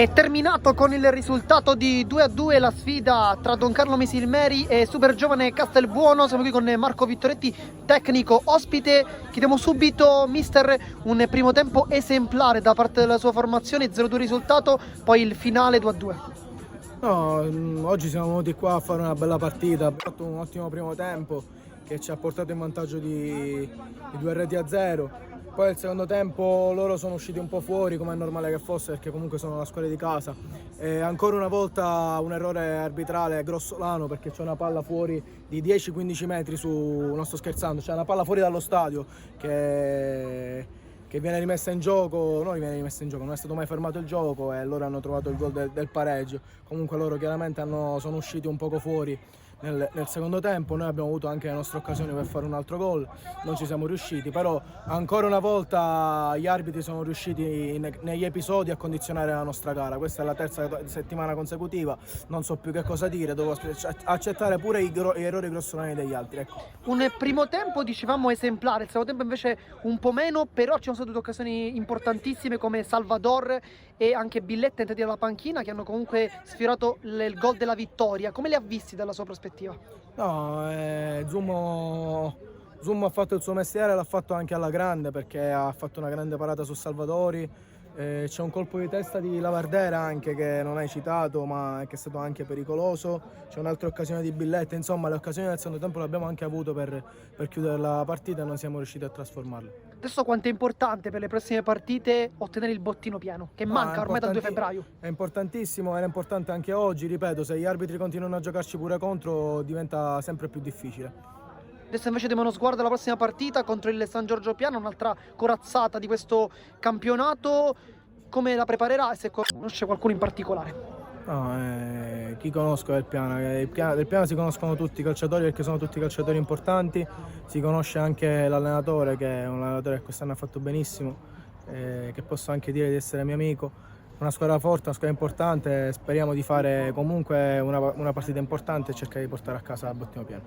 È terminato con il risultato di 2-2 la sfida tra Don Carlo Misilmeri e Super Giovane Castelbuono. Siamo qui con Marco Vittoretti, tecnico ospite. Chiediamo subito, mister, un primo tempo esemplare da parte della sua formazione, 0-2 risultato, poi il finale 2-2. No, oggi siamo venuti qua a fare una bella partita, abbiamo fatto un ottimo primo tempo che ci ha portato in vantaggio di 2-0. Poi il secondo tempo loro sono usciti un po' fuori, come è normale che fosse, perché comunque sono la squadra di casa. E ancora una volta un errore arbitrale grossolano, perché c'è una palla fuori di 10-15 metri su, non sto scherzando, c'è una palla fuori dallo stadio che viene rimessa in gioco, non viene rimessa in gioco, non è stato mai fermato il gioco e loro hanno trovato il gol del pareggio. Comunque loro chiaramente sono usciti un poco fuori nel secondo tempo. Noi abbiamo avuto anche le nostre occasioni per fare un altro gol, non ci siamo riusciti, però ancora una volta gli arbitri sono riusciti negli episodi a condizionare la nostra gara. Questa è la terza settimana consecutiva, non so più che cosa dire, devo accettare pure gli errori grossolani degli altri, ecco. Un primo tempo dicevamo esemplare, il secondo tempo invece un po' meno, però ci sono state due occasioni importantissime come Salvador e anche Billetta entrati dalla panchina che hanno comunque sfiorato il gol della vittoria. Come li ha visti dalla sua prospettiva? No, Zummo ha fatto il suo mestiere, l'ha fatto anche alla grande, perché ha fatto una grande parata su Salvatori. C'è un colpo di testa di Lavardera anche che non hai citato, ma che è stato anche pericoloso. C'è un'altra occasione di Billette, insomma le occasioni del secondo tempo le abbiamo anche avute per chiudere la partita e non siamo riusciti a trasformarle. Adesso quanto è importante per le prossime partite ottenere il bottino pieno, che manca ormai dal 2 febbraio? È importantissimo, era importante anche oggi, ripeto, se gli arbitri continuano a giocarci pure contro diventa sempre più difficile. Adesso invece diamo uno sguardo alla prossima partita contro il San Giorgio Piano, un'altra corazzata di questo campionato. Come la preparerà e se conosce qualcuno in particolare? No, chi conosco del Piano? Del Piano si conoscono tutti i calciatori perché sono tutti calciatori importanti, si conosce anche l'allenatore che è un allenatore che quest'anno ha fatto benissimo, che posso anche dire di essere mio amico. Una squadra forte, una squadra importante, speriamo di fare comunque una partita importante e cercare di portare a casa il bottino pieno.